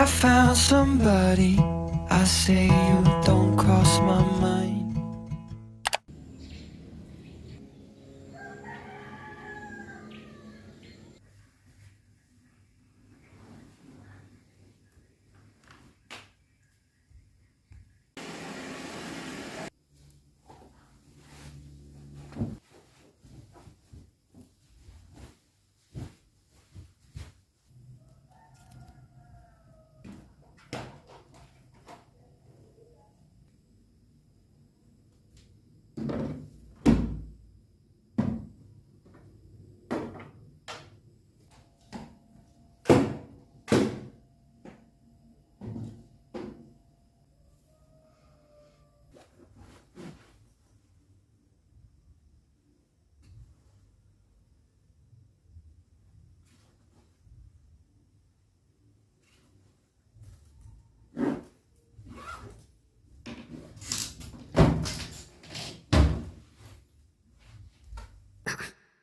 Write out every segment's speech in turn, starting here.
I found somebody. I say you don't cross my mind.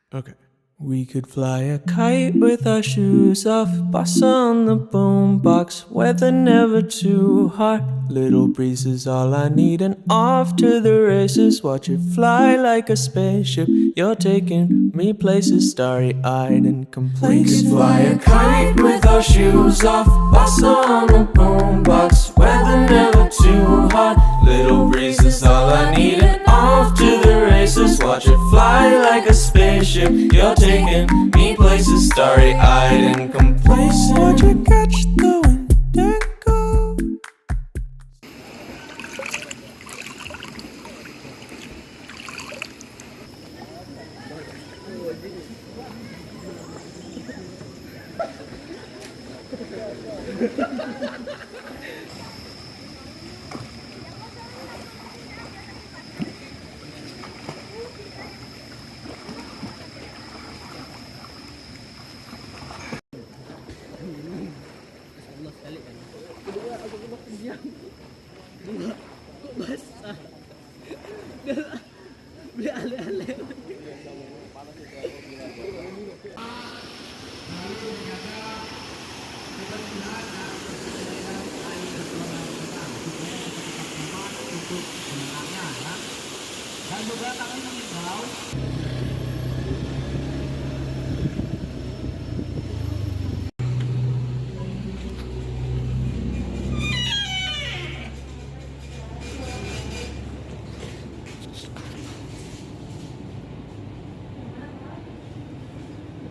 Okay. We could fly a kite with our shoes off, bossa on the boombox, weather never too hot. Little breeze is all I need, and off to the races. Watch it fly like a spaceship. You're taking me places, starry-eyed and complacent. We could fly a kite with our shoes off, bossa on the boombox, weather never too hot. Little breeze is all I need, and off to the races. Watch it fly like a spaceship. You're taking me places, starry-eyed and complacent. Watch it catch the wind and go.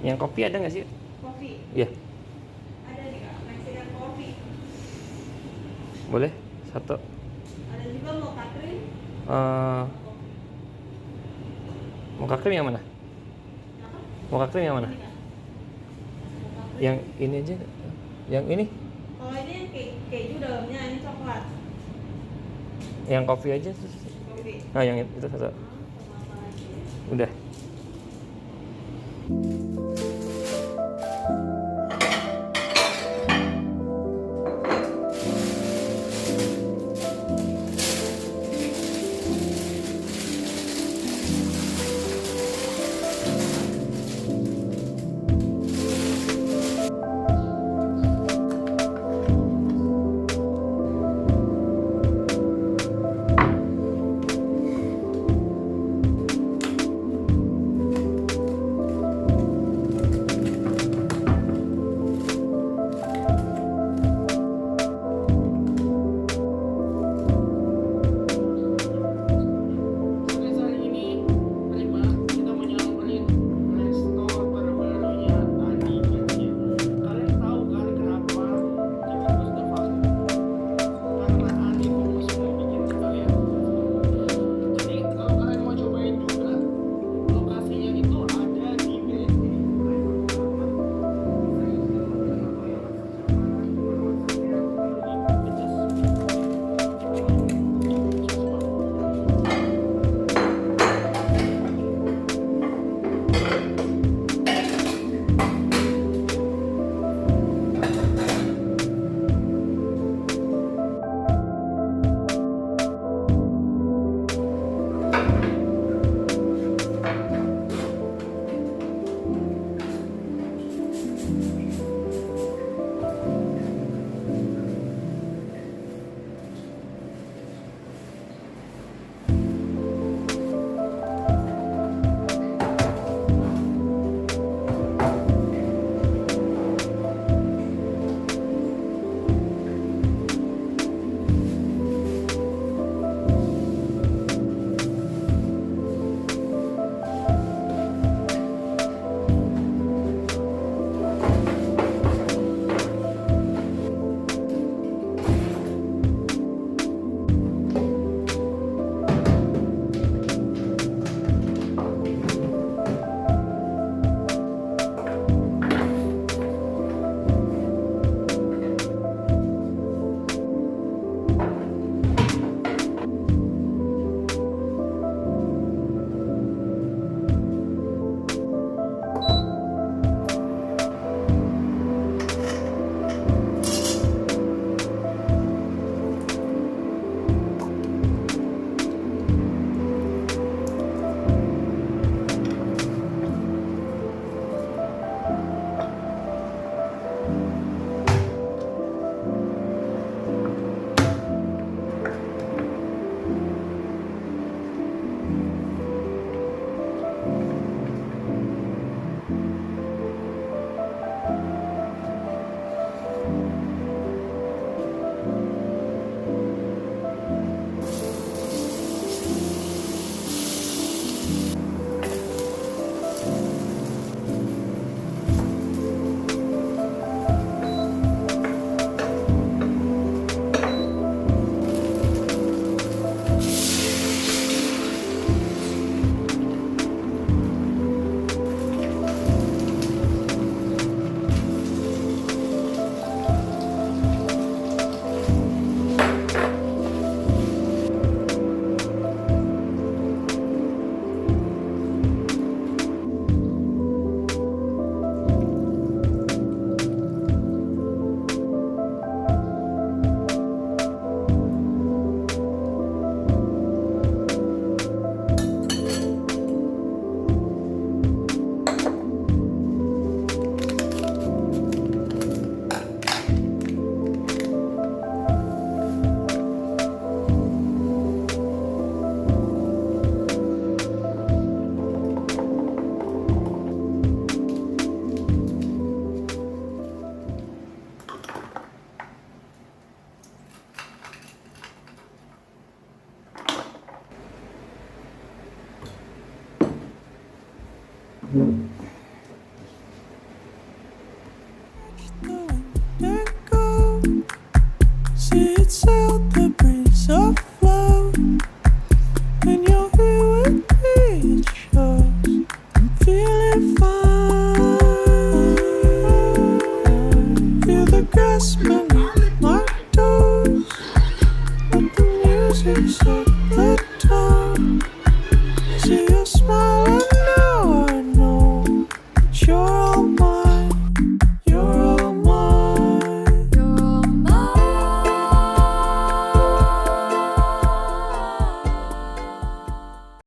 Yang kopi ada nggak sih? Kopi? Iya. Ada nih Kak, Mexican kopi. Boleh? Satu. Ada juga mocha cream. Mocha cream yang mana? Mocha cream yang mana? Yang ini aja. Yang ini? Kalau ini yang keju dalamnya, ini coklat. Yang kopi aja. Kopi. Nah, yang itu satu. Udah. Let go. See it sail the breeze afloat. When you're here with me, it shows. I'm feeling fine. Feel the grass.